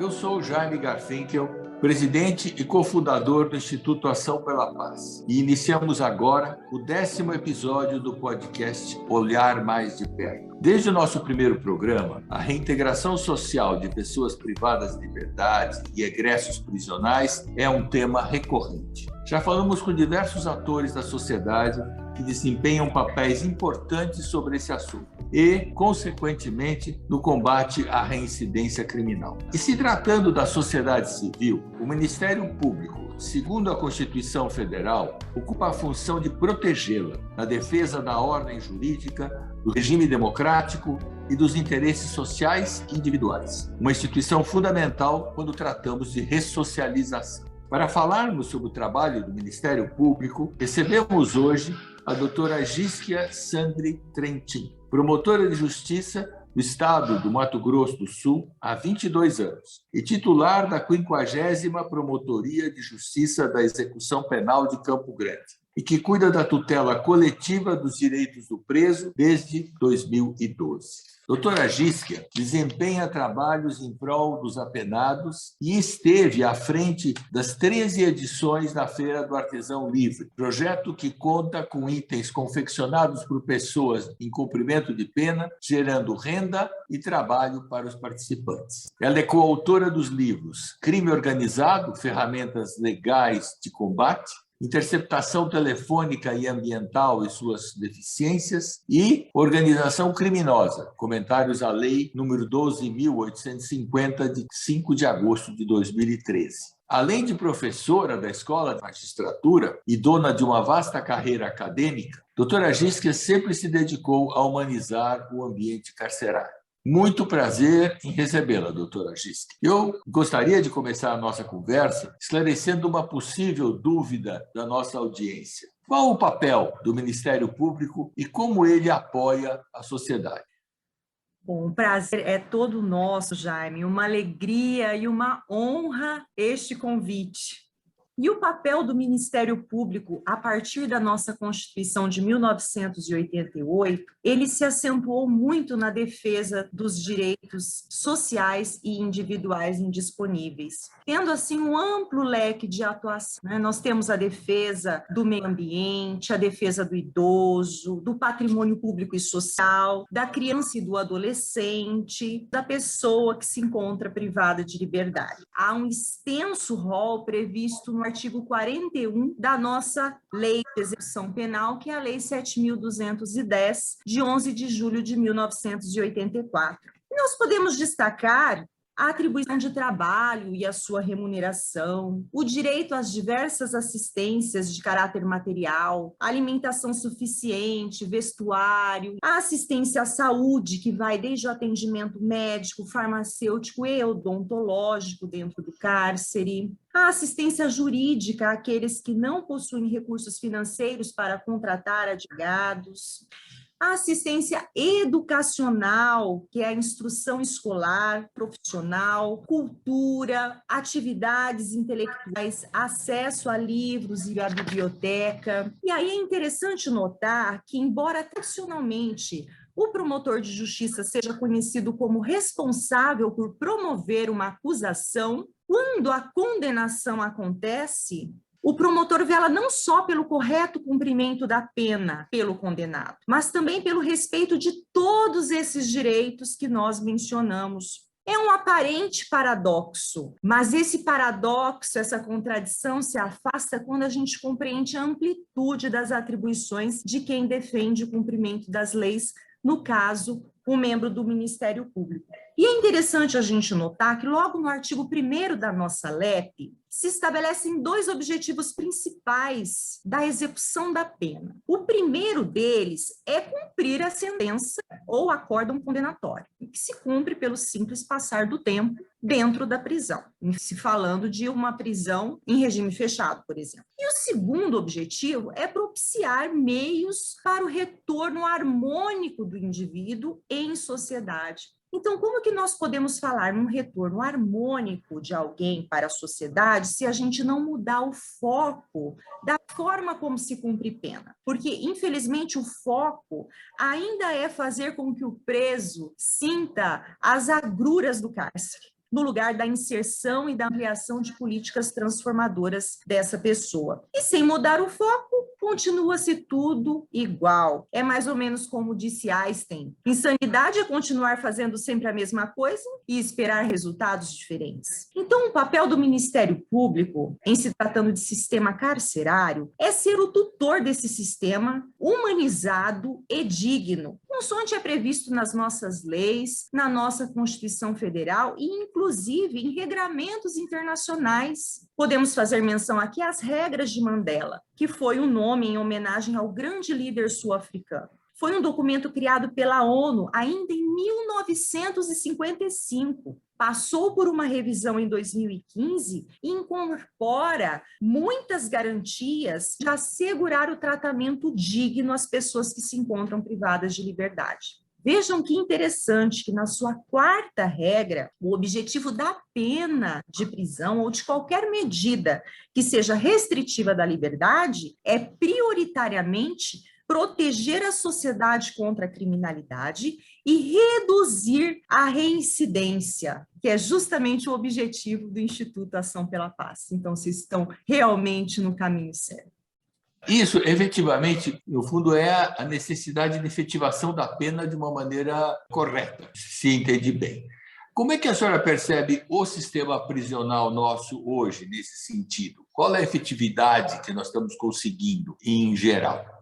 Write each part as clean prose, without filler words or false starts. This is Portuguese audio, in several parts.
Eu sou Jaime Garfinkel, presidente e cofundador do Instituto Ação pela Paz. E iniciamos agora o 10º episódio do podcast Olhar Mais de Perto. Desde o nosso primeiro programa, a reintegração social de pessoas privadas de liberdade e egressos prisionais é um tema recorrente. Já falamos com diversos atores da sociedade que desempenham papéis importantes sobre esse assunto e, consequentemente, no combate à reincidência criminal. E se tratando da sociedade civil, o Ministério Público, segundo a Constituição Federal, ocupa a função de protegê-la na defesa da ordem jurídica, do regime democrático e dos interesses sociais e individuais. Uma instituição fundamental quando tratamos de ressocialização. Para falarmos sobre o trabalho do Ministério Público, recebemos hoje a doutora Giskia Sandri Trentin, promotora de justiça do Estado do Mato Grosso do Sul há 22 anos e titular da 50ª Promotoria de Justiça da Execução Penal de Campo Grande, e que cuida da tutela coletiva dos direitos do preso desde 2012. Doutora Giskia desempenha trabalhos em prol dos apenados e esteve à frente das 13 edições da Feira do Artesão Livre, projeto que conta com itens confeccionados por pessoas em cumprimento de pena, gerando renda e trabalho para os participantes. Ela é coautora dos livros Crime Organizado, Ferramentas Legais de Combate, Interceptação Telefônica e Ambiental e suas deficiências e Organização Criminosa, comentários à Lei nº 12.850, de 5 de agosto de 2013. Além de professora da Escola de Magistratura e dona de uma vasta carreira acadêmica, doutora Giskia sempre se dedicou a humanizar o ambiente carcerário. Muito prazer em recebê-la, doutora Giskia. Eu gostaria de começar a nossa conversa esclarecendo uma possível dúvida da nossa audiência. Qual o papel do Ministério Público e como ele apoia a sociedade? Bom, o prazer é todo nosso, Jaime. Uma alegria e uma honra este convite. E o papel do Ministério Público, a partir da nossa Constituição de 1988, ele se acentuou muito na defesa dos direitos sociais e individuais indisponíveis, tendo assim um amplo leque de atuação. Nós temos a defesa do meio ambiente, a defesa do idoso, do patrimônio público e social, da criança e do adolescente, da pessoa que se encontra privada de liberdade. Há um extenso rol previsto no artigo 41 da nossa Lei de Execução Penal, que é a Lei 7.210, de 11 de julho de 1984. E nós podemos destacar a atribuição de trabalho e a sua remuneração, o direito às diversas assistências de caráter material, alimentação suficiente, vestuário, a assistência à saúde, que vai desde o atendimento médico, farmacêutico e odontológico dentro do cárcere, a assistência jurídica àqueles que não possuem recursos financeiros para contratar advogados, a assistência educacional, que é a instrução escolar, profissional, cultura, atividades intelectuais, acesso a livros e à biblioteca. E aí é interessante notar que, embora tradicionalmente o promotor de justiça seja conhecido como responsável por promover uma acusação, quando a condenação acontece, o promotor vela não só pelo correto cumprimento da pena pelo condenado, mas também pelo respeito de todos esses direitos que nós mencionamos. É um aparente paradoxo, mas esse paradoxo, essa contradição se afasta quando a gente compreende a amplitude das atribuições de quem defende o cumprimento das leis, no caso, um membro do Ministério Público. E é interessante a gente notar que logo no artigo 1º da nossa LEP se estabelecem 2 objetivos principais da execução da pena. O primeiro deles é cumprir a sentença ou acórdão condenatório, que se cumpre pelo simples passar do tempo dentro da prisão, se falando de uma prisão em regime fechado, por exemplo. E o segundo objetivo é propiciar meios para o retorno harmônico do indivíduo em sociedade. Então, como que nós podemos falar num retorno harmônico de alguém para a sociedade se a gente não mudar o foco da forma como se cumpre pena? Porque, infelizmente, o foco ainda é fazer com que o preso sinta as agruras do cárcere. no lugar da inserção e da ampliação de políticas transformadoras dessa pessoa. E sem mudar o foco, continua-se tudo igual. É mais ou menos como disse Einstein: insanidade é continuar fazendo sempre a mesma coisa e esperar resultados diferentes. Então, o papel do Ministério Público, em se tratando de sistema carcerário, é ser o tutor desse sistema humanizado e digno, consoante é previsto nas nossas leis, na nossa Constituição Federal e, inclusive, em regramentos internacionais. Podemos fazer menção aqui às regras de Mandela, que foi um nome em homenagem ao grande líder sul-africano. Foi um documento criado pela ONU ainda em 1955. Passou por uma revisão em 2015 e incorpora muitas garantias de assegurar o tratamento digno às pessoas que se encontram privadas de liberdade. Vejam que interessante que na sua quarta regra, o objetivo da pena de prisão ou de qualquer medida que seja restritiva da liberdade é prioritariamente proteger a sociedade contra a criminalidade e reduzir a reincidência, que é justamente o objetivo do Instituto Ação pela Paz. Então, vocês estão realmente no caminho certo. Isso, efetivamente, no fundo, é a necessidade de efetivação da pena de uma maneira correta, se entendi bem. Como é que a senhora percebe o sistema prisional nosso hoje, nesse sentido? Qual é a efetividade que nós estamos conseguindo, em geral?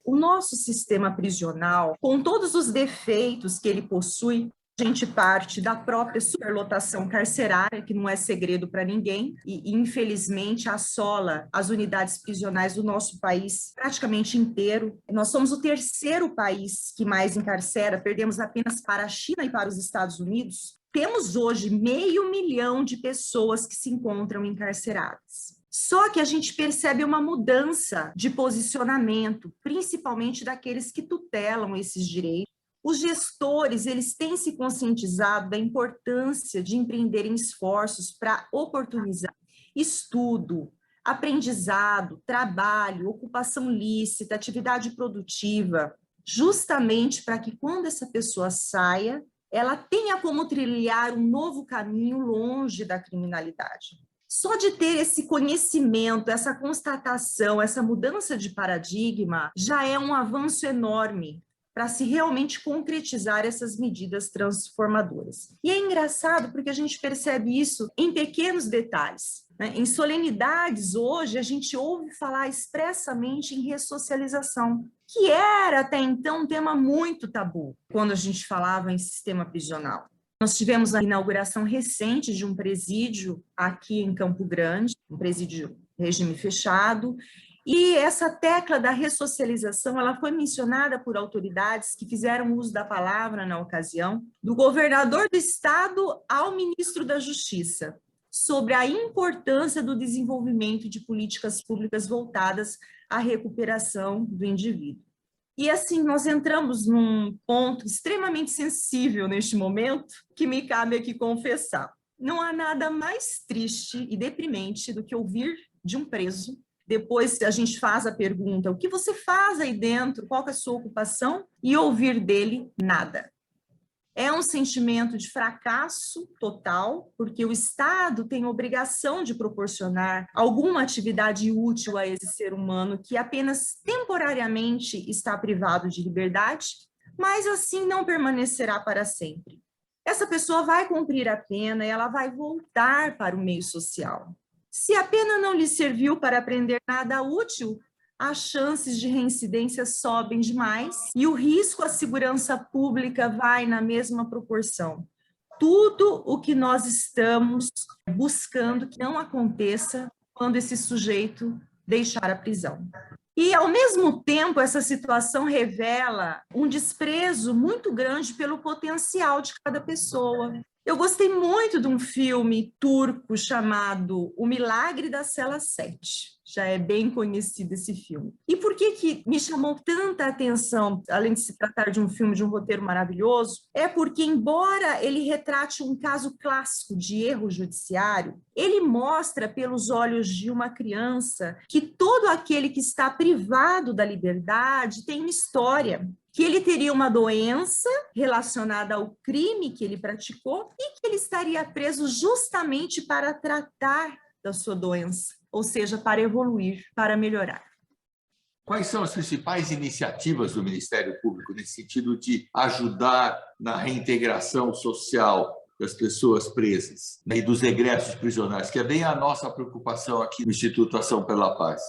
O nosso sistema prisional, com todos os defeitos que ele possui, a gente parte da própria superlotação carcerária, que não é segredo para ninguém, e infelizmente assola as unidades prisionais do nosso país praticamente inteiro. Nós somos o terceiro país que mais encarcera, perdemos apenas para a China e para os Estados Unidos. Temos hoje 500 mil de pessoas que se encontram encarceradas. Só que a gente percebe uma mudança de posicionamento, principalmente daqueles que tutelam esses direitos. Os gestores, eles têm se conscientizado da importância de empreenderem esforços para oportunizar estudo, aprendizado, trabalho, ocupação lícita, atividade produtiva, justamente para que quando essa pessoa saia, ela tenha como trilhar um novo caminho longe da criminalidade. Só de ter esse conhecimento, essa constatação, essa mudança de paradigma, já é um avanço enorme para se realmente concretizar essas medidas transformadoras. E é engraçado porque a gente percebe isso em pequenos detalhes, né? Em solenidades, hoje, a gente ouve falar expressamente em ressocialização, que era até então um tema muito tabu, quando a gente falava em sistema prisional. Nós tivemos a inauguração recente de um presídio aqui em Campo Grande, um presídio regime fechado, e essa tecla da ressocialização, ela foi mencionada por autoridades que fizeram uso da palavra na ocasião, do governador do estado ao ministro da Justiça, sobre a importância do desenvolvimento de políticas públicas voltadas à recuperação do indivíduo. E assim, nós entramos num ponto extremamente sensível neste momento, que me cabe aqui confessar. Não há nada mais triste e deprimente do que ouvir de um preso. Depois a gente faz a pergunta: o que você faz aí dentro? Qual que é a sua ocupação? E ouvir dele nada. É um sentimento de fracasso total, porque o Estado tem a obrigação de proporcionar alguma atividade útil a esse ser humano que apenas temporariamente está privado de liberdade, mas assim não permanecerá para sempre. Essa pessoa vai cumprir a pena e ela vai voltar para o meio social. Se a pena não lhe serviu para aprender nada útil, as chances de reincidência sobem demais e o risco à segurança pública vai na mesma proporção. Tudo o que nós estamos buscando que não aconteça quando esse sujeito deixar a prisão. E, ao mesmo tempo, essa situação revela um desprezo muito grande pelo potencial de cada pessoa. Eu gostei muito de um filme turco chamado O Milagre da Cela 7. Já é bem conhecido esse filme. E por que me chamou tanta atenção, além de se tratar de um filme de um roteiro maravilhoso? É porque, embora ele retrate um caso clássico de erro judiciário, ele mostra pelos olhos de uma criança que todo todo aquele que está privado da liberdade tem uma história, que ele teria uma doença relacionada ao crime que ele praticou e que ele estaria preso justamente para tratar da sua doença, ou seja, para evoluir, para melhorar. Quais são as principais iniciativas do Ministério Público nesse sentido de ajudar na reintegração social das pessoas presas, né, e dos egressos prisionais, que é bem a nossa preocupação aqui no Instituto Ação pela Paz?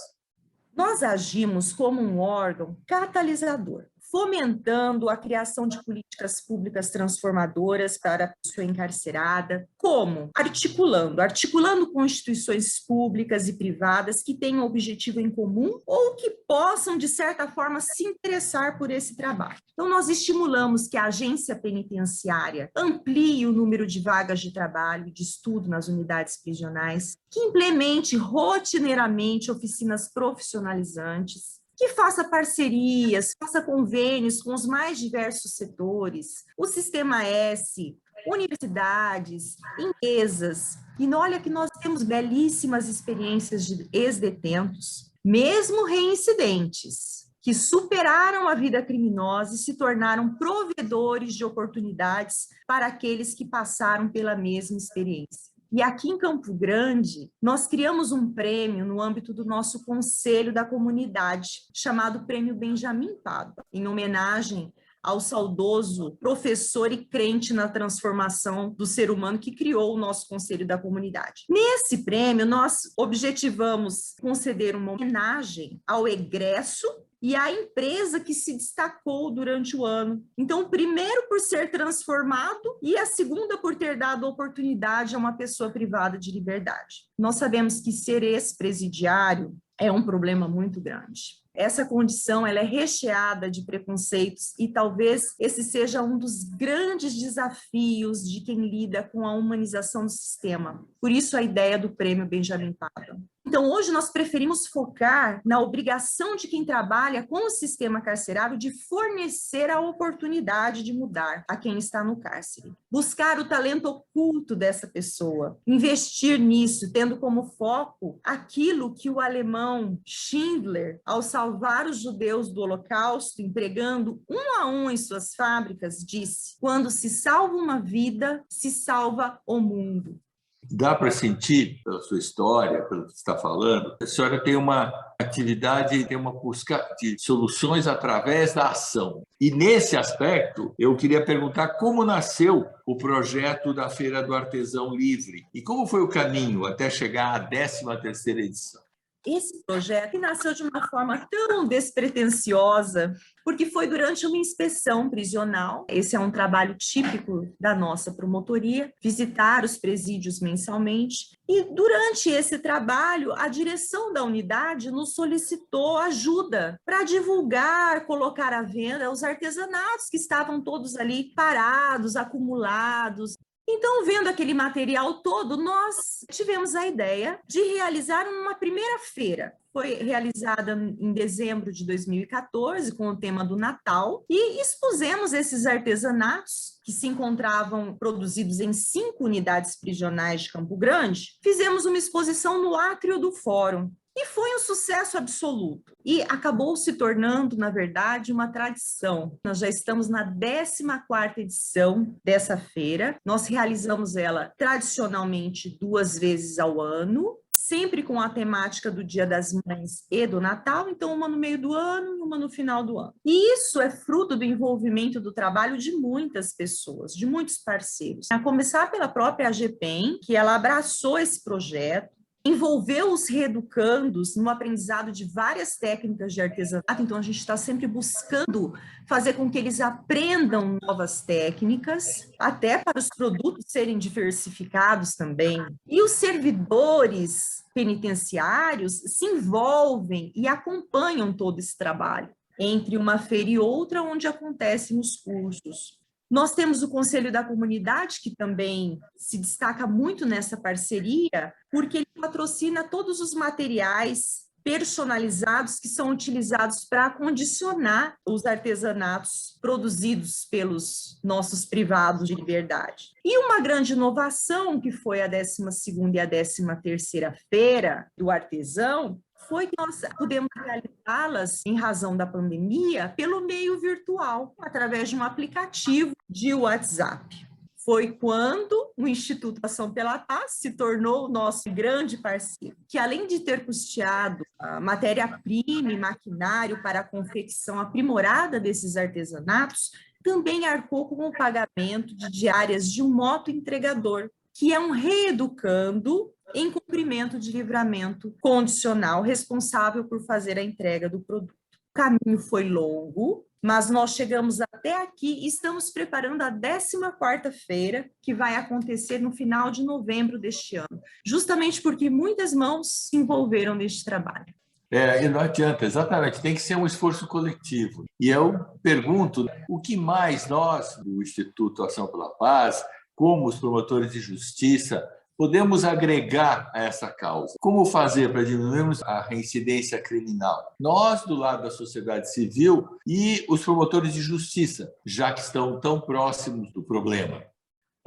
Nós agimos como um órgão catalisador, fomentando a criação de políticas públicas transformadoras para a pessoa encarcerada. Como? Articulando com instituições públicas e privadas que tenham objetivo em comum ou que possam, de certa forma, se interessar por esse trabalho. Então, nós estimulamos que a agência penitenciária amplie o número de vagas de trabalho e de estudo nas unidades prisionais, que implemente rotineiramente oficinas profissionalizantes, que faça parcerias, faça convênios com os mais diversos setores, o Sistema S, universidades, empresas. E olha que nós temos belíssimas experiências de ex-detentos, mesmo reincidentes, que superaram a vida criminosa e se tornaram provedores de oportunidades para aqueles que passaram pela mesma experiência. E aqui em Campo Grande, nós criamos um prêmio no âmbito do nosso Conselho da Comunidade, chamado Prêmio Benjamin Pádua, em homenagem ao saudoso professor e crente na transformação do ser humano que criou o nosso Conselho da Comunidade. Nesse prêmio, nós objetivamos conceder uma homenagem ao egresso e a empresa que se destacou durante o ano. Então, o primeiro por ser transformado e a segunda por ter dado oportunidade a uma pessoa privada de liberdade. Nós sabemos que ser ex-presidiário é um problema muito grande. Essa condição ela é recheada de preconceitos e talvez esse seja um dos grandes desafios de quem lida com a humanização do sistema. Por isso a ideia do Prêmio Benjamin Pádua. Então, hoje nós preferimos focar na obrigação de quem trabalha com o sistema carcerário de fornecer a oportunidade de mudar a quem está no cárcere. Buscar o talento oculto dessa pessoa, investir nisso, tendo como foco aquilo que o alemão Schindler, ao salvar os judeus do Holocausto, empregando um a um em suas fábricas, disse: quando se salva uma vida, se salva o mundo. Dá para sentir, pela sua história, pelo que você está falando, a senhora tem uma atividade, tem uma busca de soluções através da ação. E nesse aspecto, eu queria perguntar como nasceu o projeto da Feira do Artesão Livre e como foi o caminho até chegar à 13ª edição. Esse projeto nasceu de uma forma tão despretensiosa, porque foi durante uma inspeção prisional. Esse é um trabalho típico da nossa promotoria, visitar os presídios mensalmente. E durante esse trabalho, a direção da unidade nos solicitou ajuda para divulgar, colocar à venda os artesanatos que estavam todos ali parados, acumulados. Então, vendo aquele material todo, nós tivemos a ideia de realizar uma primeira feira. Foi realizada em dezembro de 2014, com o tema do Natal, e expusemos esses artesanatos que se encontravam produzidos em 5 unidades prisionais de Campo Grande. Fizemos uma exposição no átrio do Fórum. E foi um sucesso absoluto. E acabou se tornando, na verdade, uma tradição. Nós já estamos na 14ª edição dessa feira. Nós realizamos ela tradicionalmente 2 vezes ao ano, sempre com a temática do Dia das Mães e do Natal, então uma no meio do ano e uma no final do ano. E isso é fruto do envolvimento do trabalho de muitas pessoas, de muitos parceiros. A começar pela própria AGPEN, que ela abraçou esse projeto, envolveu os reeducandos no aprendizado de várias técnicas de artesanato. Então, a gente está sempre buscando fazer com que eles aprendam novas técnicas, até para os produtos serem diversificados também. E os servidores penitenciários se envolvem e acompanham todo esse trabalho, entre uma feira e outra, onde acontecem os cursos. Nós temos o Conselho da Comunidade, que também se destaca muito nessa parceria, porque ele patrocina todos os materiais personalizados que são utilizados para acondicionar os artesanatos produzidos pelos nossos privados de liberdade. E uma grande inovação, que foi a 12ª e a 13ª feira do artesão, foi que nós pudemos realizá-las, em razão da pandemia, pelo meio virtual, através de um aplicativo de WhatsApp. Foi quando o Instituto Ação pela Paz se tornou o nosso grande parceiro, que além de ter custeado a matéria-prima e maquinário para a confecção aprimorada desses artesanatos, também arcou com o pagamento de diárias de um moto-entregador, que é um reeducando em cumprimento de livramento condicional, responsável por fazer a entrega do produto. O caminho foi longo, mas nós chegamos até aqui e estamos preparando a 14ª feira, que vai acontecer no final de novembro deste ano, justamente porque muitas mãos se envolveram neste trabalho. E não adianta, exatamente, tem que ser um esforço coletivo. E eu pergunto, o que mais nós, do Instituto Ação pela Paz, como os promotores de justiça, podemos agregar a essa causa? Como fazer para diminuirmos a reincidência criminal? Nós, do lado da sociedade civil, e os promotores de justiça, já que estão tão próximos do problema.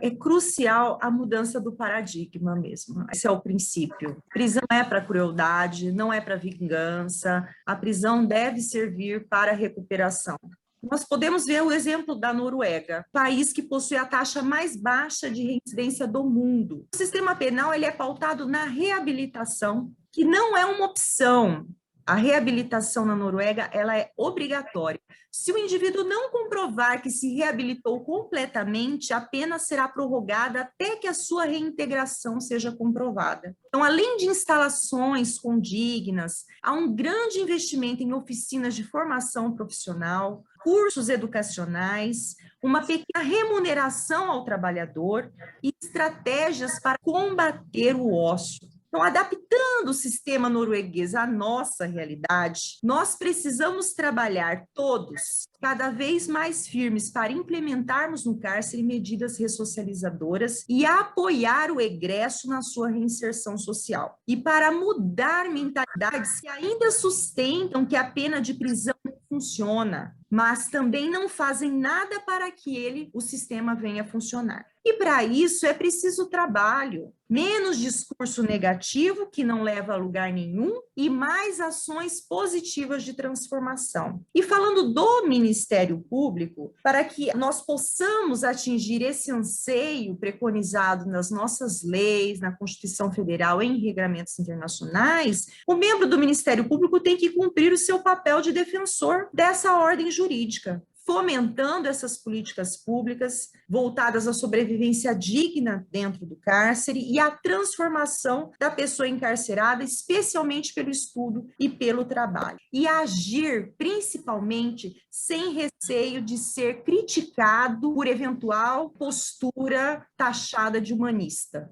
É crucial a mudança do paradigma mesmo. Esse é o princípio. A prisão é para crueldade, não é para vingança. A prisão deve servir para a recuperação. Nós podemos ver o exemplo da Noruega, país que possui a taxa mais baixa de reincidência do mundo. O sistema penal ele é pautado na reabilitação, que não é uma opção. A reabilitação na Noruega ela é obrigatória. Se o indivíduo não comprovar que se reabilitou completamente, a pena será prorrogada até que a sua reintegração seja comprovada. Então, além de instalações condignas, há um grande investimento em oficinas de formação profissional, cursos educacionais, uma pequena remuneração ao trabalhador e estratégias para combater o ócio. Então, adaptando o sistema norueguês à nossa realidade, nós precisamos trabalhar todos cada vez mais firmes para implementarmos no cárcere medidas ressocializadoras e apoiar o egresso na sua reinserção social. E para mudar mentalidades que ainda sustentam que a pena de prisão não funciona, mas também não fazem nada para que o sistema venha a funcionar. E para isso é preciso trabalho, menos discurso negativo, que não leva a lugar nenhum, e mais ações positivas de transformação. E falando do Ministério Público, para que nós possamos atingir esse anseio preconizado nas nossas leis, na Constituição Federal e em regramentos internacionais, o membro do Ministério Público tem que cumprir o seu papel de defensor dessa ordem jurídica, fomentando essas políticas públicas voltadas à sobrevivência digna dentro do cárcere e à transformação da pessoa encarcerada, especialmente pelo estudo e pelo trabalho. E agir, principalmente, sem receio de ser criticado por eventual postura taxada de humanista.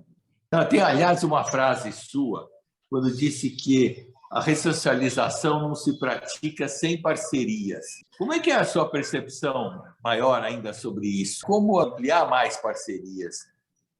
Tem, aliás, uma frase sua, quando disse que a ressocialização não se pratica sem parcerias. Como é que é a sua percepção maior ainda sobre isso? Como ampliar mais parcerias?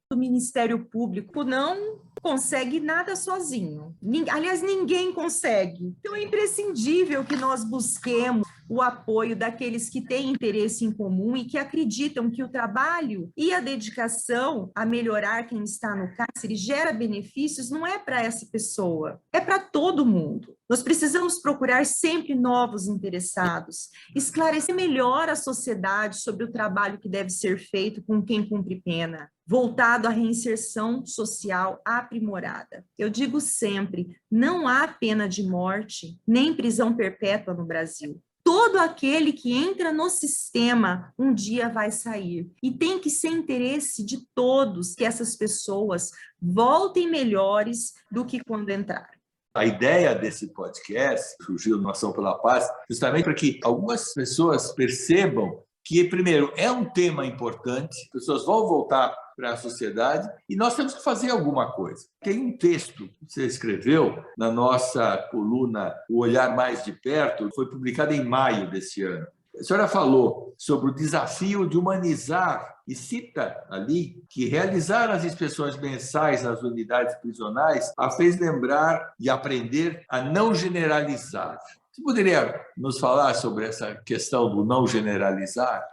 O Ministério Público não consegue nada sozinho. Aliás, ninguém consegue. Então, é imprescindível que nós busquemos o apoio daqueles que têm interesse em comum e que acreditam que o trabalho e a dedicação a melhorar quem está no cárcere gera benefícios, não é para essa pessoa, é para todo mundo. Nós precisamos procurar sempre novos interessados, esclarecer melhor a sociedade sobre o trabalho que deve ser feito com quem cumpre pena, voltado à reinserção social aprimorada. Eu digo sempre, não há pena de morte, nem prisão perpétua no Brasil. Todo aquele que entra no sistema um dia vai sair. E tem que ser interesse de todos que essas pessoas voltem melhores do que quando entraram. A ideia desse podcast surgiu no Ação pela Paz justamente para que algumas pessoas percebam que, primeiro, é um tema importante, as pessoas vão voltar para a sociedade e nós temos que fazer alguma coisa. Tem um texto que você escreveu na nossa coluna O Olhar Mais de Perto, foi publicado em maio desse ano. A senhora falou sobre o desafio de humanizar e cita ali que realizar as inspeções mensais nas unidades prisionais a fez lembrar e aprender a não generalizar. Você poderia nos falar sobre essa questão do não generalizar?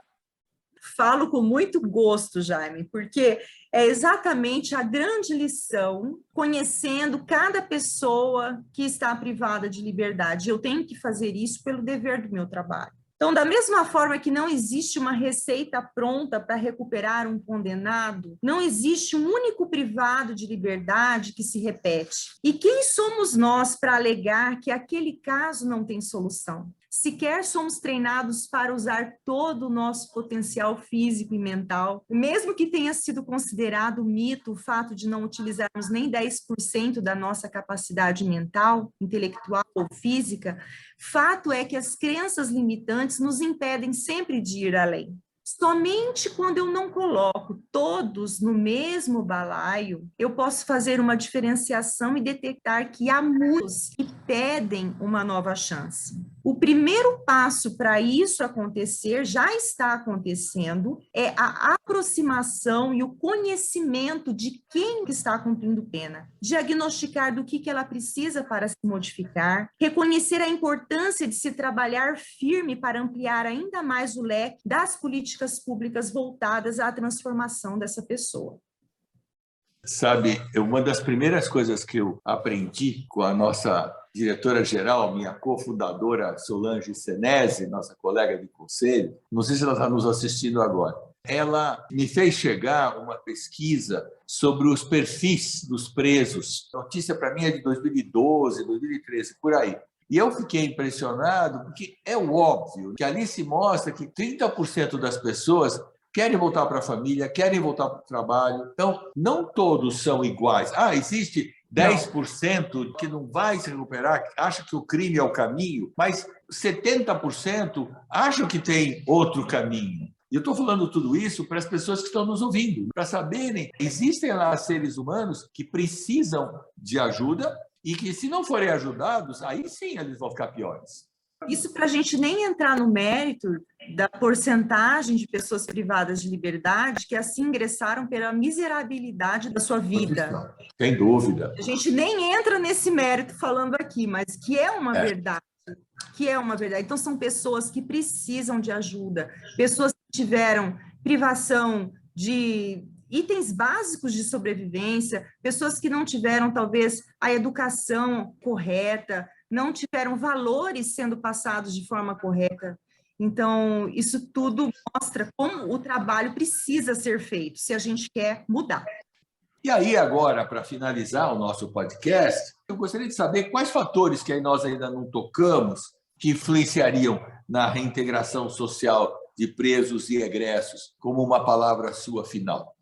Falo com muito gosto, Jaime, porque é exatamente a grande lição, conhecendo cada pessoa que está privada de liberdade. Eu tenho que fazer isso pelo dever do meu trabalho. Então, da mesma forma que não existe uma receita pronta para recuperar um condenado, não existe um único privado de liberdade que se repete. E quem somos nós para alegar que aquele caso não tem solução? Sequer somos treinados para usar todo o nosso potencial físico e mental. Mesmo que tenha sido considerado mito o fato de não utilizarmos nem 10% da nossa capacidade mental, intelectual ou física, fato é que as crenças limitantes nos impedem sempre de ir além. Somente quando eu não coloco todos no mesmo balaio, eu posso fazer uma diferenciação e detectar que há muitos que pedem uma nova chance. O primeiro passo para isso acontecer, já está acontecendo, é a aproximação e o conhecimento de quem está cumprindo pena, diagnosticar do que ela precisa para se modificar, reconhecer a importância de se trabalhar firme para ampliar ainda mais o leque das políticas públicas voltadas à transformação dessa pessoa. Sabe, uma das primeiras coisas que eu aprendi com a nossa diretora-geral, minha cofundadora Solange Senese, nossa colega de conselho, não sei se ela está nos assistindo agora, ela me fez chegar uma pesquisa sobre os perfis dos presos. A notícia para mim é de 2012, 2013, por aí. E eu fiquei impressionado porque é óbvio que ali se mostra que 30% das pessoas querem voltar para a família, querem voltar para o trabalho. Então, não todos são iguais. Existe 10% que não vai se recuperar, que acha que o crime é o caminho, mas 70% acham que tem outro caminho. E eu estou falando tudo isso para as pessoas que estão nos ouvindo, para saberem que existem lá seres humanos que precisam de ajuda e que, se não forem ajudados, aí sim eles vão ficar piores. Isso para a gente nem entrar no mérito da porcentagem de pessoas privadas de liberdade que assim ingressaram pela miserabilidade da sua vida. Sem dúvida. A gente nem entra nesse mérito falando aqui, mas que é uma verdade. Que é uma verdade. Então, são pessoas que precisam de ajuda, pessoas que tiveram privação de itens básicos de sobrevivência, pessoas que não tiveram, talvez, a educação correta, não tiveram valores sendo passados de forma correta. Então, isso tudo mostra como o trabalho precisa ser feito, se a gente quer mudar. E aí, agora, para finalizar o nosso podcast, eu gostaria de saber quais fatores que nós ainda não tocamos que influenciariam na reintegração social de presos e egressos, como uma palavra sua final.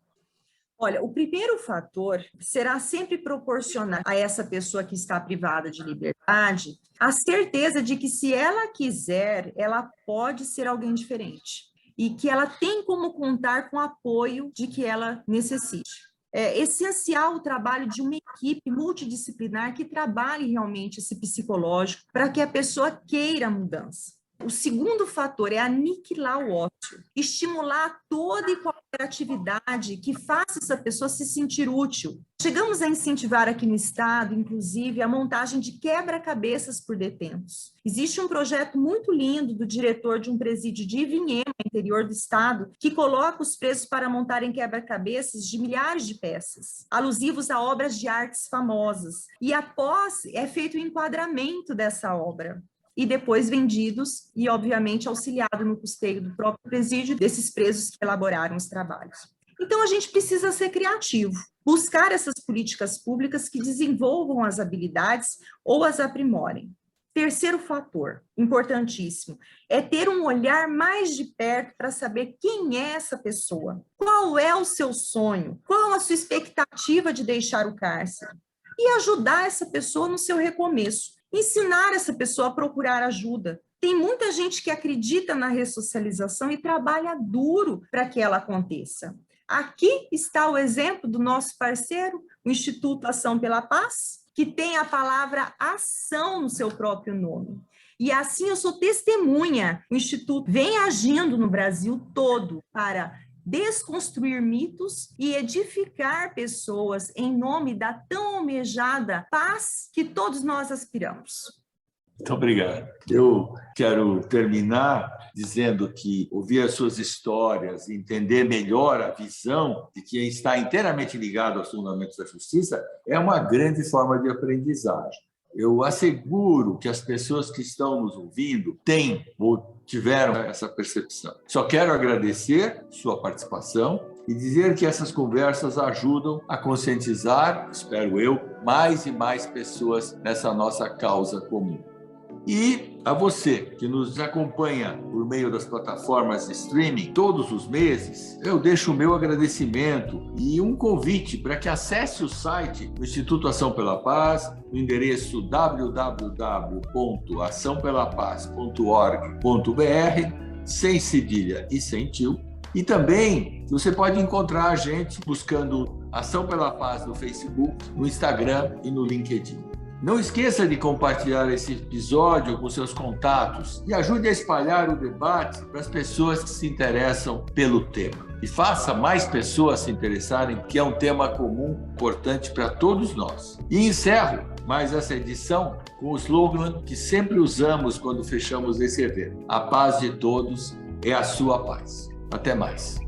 Olha, o primeiro fator será sempre proporcionar a essa pessoa que está privada de liberdade a certeza de que, se ela quiser, ela pode ser alguém diferente e que ela tem como contar com o apoio de que ela necessite. É essencial o trabalho de uma equipe multidisciplinar que trabalhe realmente esse psicológico para que a pessoa queira a mudança. O segundo fator é aniquilar o ócio, estimular toda e qualquer atividade que faça essa pessoa se sentir útil. Chegamos a incentivar aqui no Estado, inclusive, a montagem de quebra-cabeças por detentos. Existe um projeto muito lindo do diretor de um presídio de Ivinhema, interior do Estado, que coloca os presos para montarem quebra-cabeças de milhares de peças, alusivos a obras de artes famosas. E após é feito o enquadramento dessa obra e depois vendidos e, obviamente, auxiliado no custeio do próprio presídio desses presos que elaboraram os trabalhos. Então, a gente precisa ser criativo, buscar essas políticas públicas que desenvolvam as habilidades ou as aprimorem. Terceiro fator, importantíssimo, é ter um olhar mais de perto para saber quem é essa pessoa, qual é o seu sonho, qual a sua expectativa de deixar o cárcere, e ajudar essa pessoa no seu recomeço. Ensinar essa pessoa a procurar ajuda. Tem muita gente que acredita na ressocialização e trabalha duro para que ela aconteça. Aqui está o exemplo do nosso parceiro, o Instituto Ação pela Paz, que tem a palavra ação no seu próprio nome. E assim eu sou testemunha. O Instituto vem agindo no Brasil todo para desconstruir mitos e edificar pessoas em nome da tão almejada paz que todos nós aspiramos. Muito obrigado. Eu quero terminar dizendo que ouvir as suas histórias, entender melhor a visão de quem está inteiramente ligado aos fundamentos da justiça, é uma grande forma de aprendizagem. Eu asseguro que as pessoas que estão nos ouvindo têm ou tiveram essa percepção. Só quero agradecer sua participação e dizer que essas conversas ajudam a conscientizar, espero eu, mais e mais pessoas nessa nossa causa comum. E a você que nos acompanha por meio das plataformas de streaming todos os meses, eu deixo o meu agradecimento e um convite para que acesse o site do Instituto Ação pela Paz, no endereço www.açãopelapaz.org.br, sem cedilha e sem tio. E também você pode encontrar a gente buscando Ação pela Paz no Facebook, no Instagram e no LinkedIn. Não esqueça de compartilhar esse episódio com seus contatos e ajude a espalhar o debate para as pessoas que se interessam pelo tema. E faça mais pessoas se interessarem, que é um tema comum, importante para todos nós. E encerro mais essa edição com o slogan que sempre usamos quando fechamos esse evento: a paz de todos é a sua paz. Até mais.